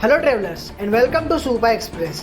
Hello travelers and welcome to Super Express.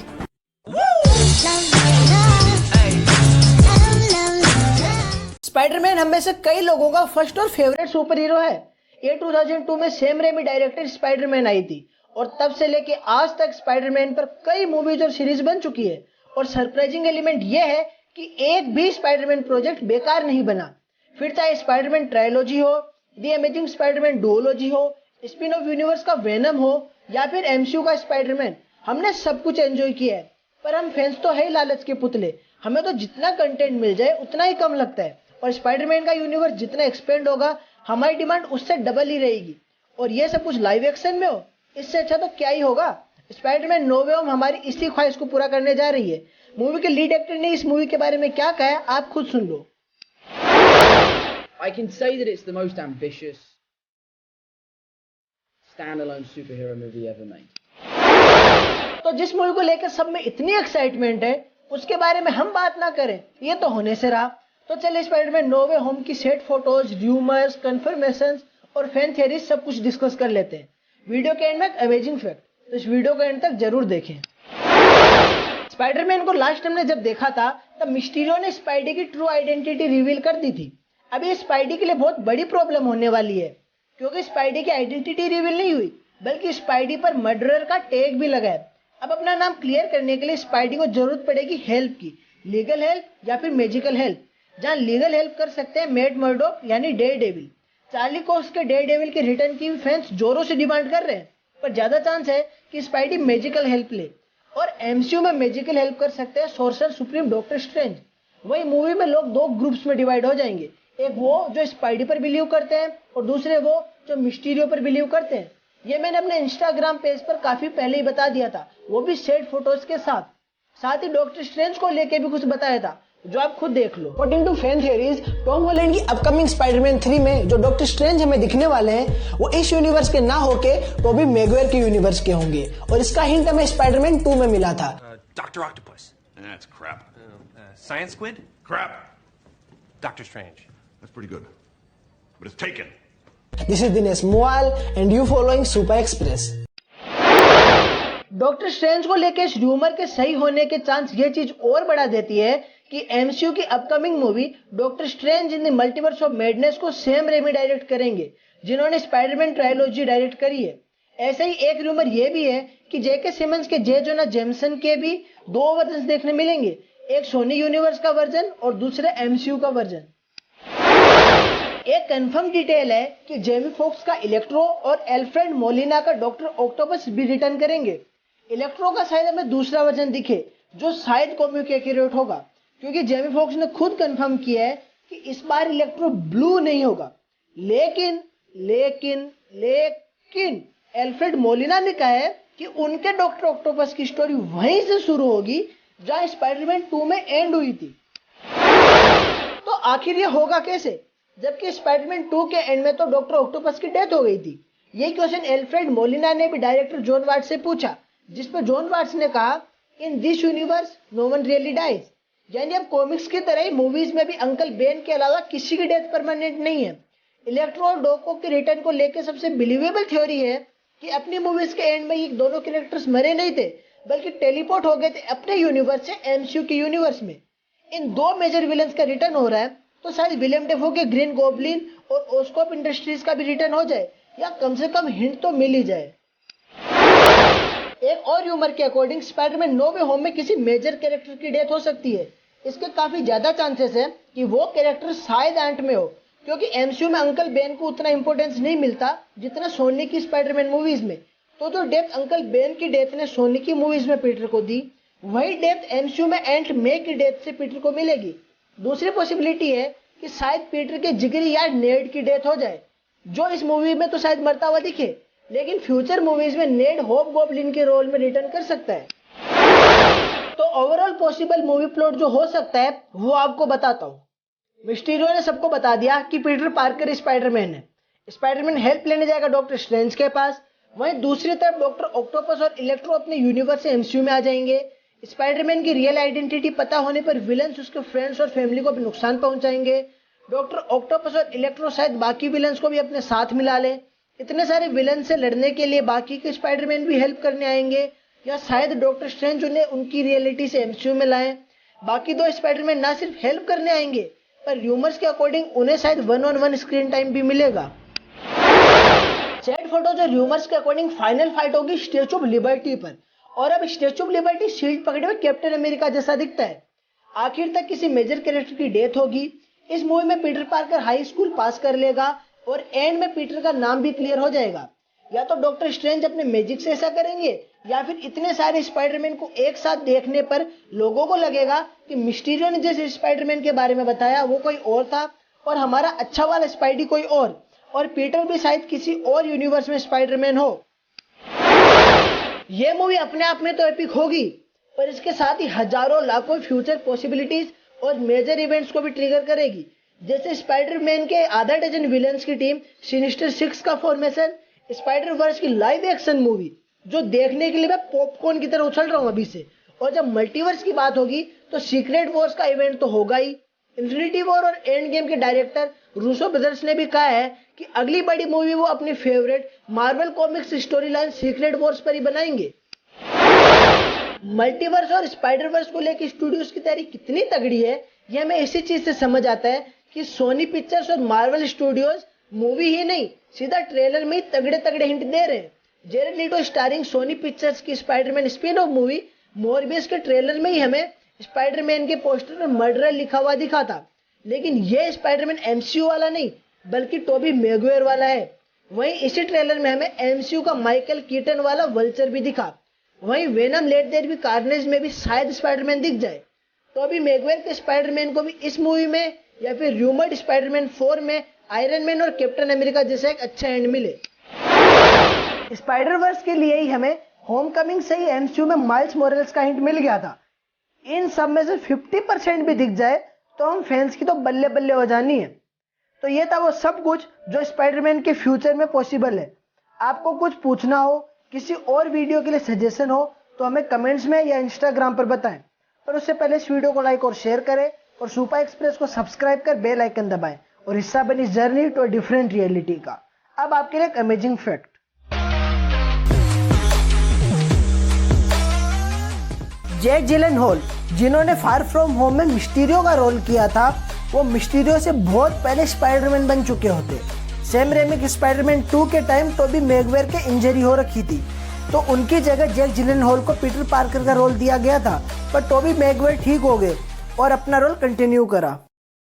Spiderman हम में से कई लोगों का फर्स्ट और फेवरेट सुपर हीरो है। ये 2002 में सैम रेमी डायरेक्टेड स्पाइडरमैन आई थी और तब से लेके आज तक स्पाइडरमैन पर कई मूवीज और सीरीज बन चुकी है। और सरप्राइजिंग एलिमेंट ये है कि एक भी स्पाइडरमैन प्रोजेक्ट बेकार नहीं बना। फिर चाहे स्पाइडरमैन ट्रायलॉजी हो, द अमेजिंग स्पाइडरमैन डुओलॉजी हो, स्पिन ऑफ यूनिवर्स का वेनम हो या फिर एमसीयू का स्पाइडरमैन, हमने सब कुछ एंजॉय किया है। पर हम फैंस तो है ही लालच के पुतले, हमें तो जितना कंटेंट मिल जाए उतना ही कम लगता है। और स्पाइडरमैन का यूनिवर्स जितना एक्सपेंड होगा हमारी डिमांड उससे डबल ही रहेगी। और ये सब कुछ लाइव एक्शन में हो, इससे अच्छा तो क्या ही होगा। स्पाइडरमैन नो वे होम हमारी इसी ख्वाहिश को पूरा करने जा रही है। मूवी के लीड एक्टर ने इस मूवी के बारे में क्या कहा है आप खुद सुन लो। I can say that it's the most ambitious standalone superhero movie ever made. तो जिस मूवी को लेकर सब में इतनी एक्साइटमेंट है उसके बारे में हम बात ना करें, ये तो होने से रहा। तो चलिए स्पाइडरमैन नो वे होम की सेट फोटोज, र्यूमर्स, कंफर्मेशंस और फैन थियरीज सब कुछ डिस्कस कर लेते हैं। वीडियो के एंड में अमेजिंग फैक्ट, तो इस वीडियो को एंड तक जरूर देखें। स्पाइडरमैन को लास्ट हमने जब देखा था तब मिस्टीरियो ने स्पाइडी की ट्रू आइडेंटिटी रिवील कर दी थी। अभी स्पाइडी के लिए बहुत बड़ी प्रॉब्लम होने वाली है, क्योंकि स्पाइडी की आइडेंटिटी रिवील नहीं हुई बल्कि स्पाइडी पर मर्डरर का टैग भी लगा है। अब अपना नाम क्लियर करने के लिए स्पाइडी को जरूरत पड़ेगी हेल्प की, लीगल हेल्प या फिर मैजिकल हेल्प। जहां लीगल हेल्प कर सकते हैं मैट मर्डॉक यानी डेयरडेविल। चार्ली कोक्स के डेयरडेविल के रिटर्न की फैंस जोरों से डिमांड कर रहे हैं, पर ज्यादा चांस है कि स्पाइडी मैजिकल हेल्प ले। और एमसीयू में मैजिकल हेल्प कर सकते हैं सोर्सर सुप्रीम डॉक्टर स्ट्रेंज। वही मूवी में लोग दो ग्रुप्स में डिवाइड हो जाएंगे, एक वो जो स्पाइडी पर बिलीव करते हैं और दूसरे वो जो मिस्टीरियो पर बिलीव करते हैं। ये मैंने अपने इंस्टाग्राम पेज पर काफी पहले ही बता दिया था, वो भी सेट फोटोज के साथ ही डॉक्टर स्ट्रेंज को लेके भी कुछ बताया था, जो आप खुद देख लो। According to fan theories, Tom Holland की अपकमिंग स्पाइडरमैन 3 में जो डॉक्टर स्ट्रेंज हमें दिखने वाले हैं वो इस यूनिवर्स के ना होके टोबी मैगवायर के यूनिवर्स के होंगे। और इसका हिंट हमें स्पाइडरमैन 2 में मिला था। Dr. Octopus. That's crap. Science Squid? Crap. Doctor Strange. That's pretty good. But it's taken. This is Dinesh Moal and you following Super Express. Doctor strange को लेकर इस र्यूमर के सही होने के चांस ये चीज और बढ़ा देती है कि एमसीयू की upcoming movie doctor strange in the multiverse of madness को सैम रेमी डायरेक्ट करेंगे, जिन्होंने स्पाइडरमैन ट्रायलॉजी डायरेक्ट करी है। ऐसे ही एक र्यूमर ये भी है कि जेके सिमंस के जे जोना जेमसन के भी 2 वर्जन देखने मिलेंगे, एक सोनी यूनिवर्स का वर्जन और दूसरे एमसीयू का वर्जन। एक कंफर्म डिटेल है कि जेमी फोक्स का इलेक्ट्रो और एल्फ्रेड मोलिना का डॉक्टर ऑक्टोपस भी रिटर्न करेंगे। इलेक्ट्रो का शायद हमें दूसरा वर्जन दिखे जो शायद कॉमिक एक्यूरेट होगा, क्योंकि जेमी फोक्स ने खुद कंफर्म किया है कि इस बार इलेक्ट्रो ब्लू नहीं होगा। लेकिन लेकिन लेकिन एल्फ्रेड मोलिना ने कहा है कि उनके डॉक्टर ऑक्टोपस की स्टोरी वहीं से शुरू होगी जहां स्पाइडरमैन 2 में एंड हुई थी। तो आखिर ये होगा कैसे, जबकि स्पाइडरमैन 2 के एंड में तो डॉक्टर ऑक्टोपस की डेथ हो गई थी। ये क्वेश्चन एल्फ्रेड मोलिना ने भी डायरेक्टर जॉन वाट्स से पूछा, जिस पर जॉन वाट्स ने कहा in this universe no one really dies. यानी अब कॉमिक्स की तरह ही मूवीज में भी अंकल बेन के अलावा किसी की डेथ परमानेंट नहीं है। इलेक्ट्रो और डॉको के रिटर्न को लेकर सबसे बिलीवेबल थ्योरी है कि अपनी मूवीज के एंड में ये दोनों कैरेक्टर्स मरे नहीं थे बल्कि टेलीपोर्ट हो गए थे अपने यूनिवर्स से एमसीयू के यूनिवर्स में। इन 2 मेजर विलन्स का रिटर्न हो रहा है, तो शायद विलियम डेफो के ग्रीन गॉब्लिन और ओस्कोप इंडस्ट्रीज का भी रिटर्न हो जाए, या कम से कम हिंट तो मिल ही जाए। एक और र्यूमर के अकॉर्डिंग स्पाइडरमैन नो वे होम में किसी मेजर कैरेक्टर की डेथ हो सकती है। इसके काफी ज्यादा चांसेस है कि वो कैरेक्टर शायद एंट में हो, क्योंकि एमसीयू में अंकल बेन को उतना इंपॉर्टेंस नहीं मिलता जितना सोनी की स्पाइडरमैन मूवीज में। तो जो डेथ अंकल बेन की डेथ ने सोनी की मूवीज में पीटर को दी, वही डेथ एमसीयू में एंट मे की डेथ से पीटर को मिलेगी। दूसरी पॉसिबिलिटी है कि शायद पीटर के जिगरी यार नेड की डेथ हो जाए, जो इस मूवी में तो शायद मरता हुआ दिखे, लेकिन फ्यूचर मूवीज में नेड होप गॉब्लिन के रोल में रिटर्न कर सकता है। तो ओवरऑल पॉसिबल मूवी प्लॉट जो हो सकता है वो आपको बताता हूँ। मिस्टीरियो ने सबको बता दिया कि पीटर पार्कर स्पाइडरमैन है। स्पाइडरमैन हेल्प लेने जाएगा डॉक्टर स्ट्रेंज के पास। वहीं दूसरी तरफ डॉक्टर ऑक्टोपस और इलेक्ट्रो अपने यूनिवर्स से एमसीयू में आ जाएंगे। स्पाइडरमैन की रियल आइडेंटिटी पता होने पर विलन्स उसके फ्रेंड्स और फैमिली को भी नुकसान पहुंचाएंगे। डॉक्टर ऑक्टोपस और इलेक्ट्रो शायद बाकी विलन्स को भी अपने साथ मिला ले। इतने सारे विलन से लड़ने के लिए बाकी के स्पाइडरमैन भी हेल्प करने आएंगे, या शायद डॉक्टर स्ट्रेंज उन्हें उनकी रियलिटी से एमसीयू में लाएं। बाकी 2 स्पाइडरमैन ना सिर्फ हेल्प करने आएंगे, पर र्यूमर्स के अकॉर्डिंग उन्हें शायद 1-on-1 स्क्रीन टाइम भी मिलेगा। चैट फोटो जो र्यूमर्स के अकॉर्डिंग फाइनल फाइट होगी स्टैचू ऑफ लिबर्टी पर, और अब स्टैचू ऑफ लिबर्टी शील्ड पकड़े हुए कैप्टन अमेरिका जैसा दिखता है। आखिर तक किसी मेजर कैरेक्टर की डेथ होगी। इस मूवी में पीटर पार्कर हाई स्कूल पास कर लेगा और एंड में पीटर का नाम भी क्लियर हो जाएगा। या तो डॉक्टर स्ट्रेंज अपने मैजिक से ऐसा करेंगे, या फिर इतने सारे स्पाइडरमैन को एक साथ देखने पर लोगों को लगेगा कि मिस्टीरियो ने जिस स्पाइडरमैन के बारे में बताया वो कोई और था और हमारा अच्छा वाला स्पाइडी कोई और पीटर भी शायद किसी और यूनिवर्स में स्पाइडरमैन हो। ये मूवी अपने आप में तो एपिक होगी, पर इसके साथ ही हजारों लाखों फ्यूचर पॉसिबिलिटीज और मेजर इवेंट्स को भी ट्रिगर करेगी। जैसे स्पाइडरमैन के आधा डजन विलन्स की टीम सिनिस्टर 6 का फॉर्मेशन, स्पाइडर वर्स की लाइव एक्शन मूवी जो देखने के लिए मैं पॉपकॉर्न की तरह उछल रहा हूँ अभी से, और जब मल्टीवर्स की बात होगी तो सीक्रेट वॉर्स का इवेंट तो होगा ही। इन्फिनिटी वॉर और एंड गेम के डायरेक्टर रूसो ब्रदर्स ने भी कहा है कि अगली बड़ी मूवी वो अपनी favourite Marvel comics story line secret Wars पर ही बनाएंगे। मल्टीवर्स और स्पाइडरवर्स को लेकर स्टूडियोज की तैयारी कितनी तगड़ी है, यह हमें इसी चीज से समझ आता है कि सोनी पिक्चर्स और मार्वल स्टूडियोज मूवी ही नहीं सीधा ट्रेलर में ही तगड़े तगड़े हिंट दे रहे हैं। जेरेड लीटो स्टारिंग सोनी पिक्चर्स की Spiderman spin off movie Morbius के ट्रेलर में ही हमें स्पाइडरमैन के पोस्टर में मर्डरर लिखा हुआ दिखा था, लेकिन यह स्पाइडरमैन एमसीयू वाला नहीं बल्कि टोबी मैगुएयर वाला है। वहीं इसी ट्रेलर में हमें एमसीयू का माइकल कीटन वाला वल्चर भी दिखा। वहीं Venom let there be Carnage में भी शायद स्पाइडरमैन दिख जाए। टोबी मैगुएयर के स्पाइडरमैन को भी इस मूवी में या फिर र्यूमर्ड स्पाइडरमैन 4 में आयरन मैन और कैप्टन अमेरिका जैसा एक अच्छा एंड मिले। स्पाइडरवर्स के लिए ही हमें होमकमिंग से ही एमसीयू में माइल्स मोरेल्स का हिंट मिल गया था। इन सब में से 50% भी दिख जाए तो हम फैंस की तो बल्ले बल्ले हो जानी है। तो ये था वो सब कुछ जो स्पाइडरमैन के फ्यूचर में पॉसिबल है। आपको कुछ पूछना हो, किसी और वीडियो के लिए सजेशन हो तो हमें कमेंट्स में या इंस्टाग्राम पर बताएं। पर उससे पहले इस वीडियो को लाइक और शेयर करें और सुपर एक्सप्रेस को सब्सक्राइब कर बेल आइकन दबाएं और हिस्सा बनी जर्नी टू डिफरेंट रियलिटी का। अब आपके लिए एक अमेजिंग फैक्ट, जैक जिलेनहॉल जिन्होंने फार फ्रॉम होम में मिस्टीरियो का रोल किया था, वो मिस्टीरियो से बहुत पहले स्पाइडरमैन बन चुके होते। सैम रेमी के स्पाइडरमैन 2 के टाइम टोबी मैगुएयर के इंजरी हो रखी थी, तो उनकी जगह जैक जिलेनहॉल को पीटर पार्कर का रोल दिया गया था, पर टोबी मैगुएयर ठीक हो गए और अपना रोल कंटिन्यू करा।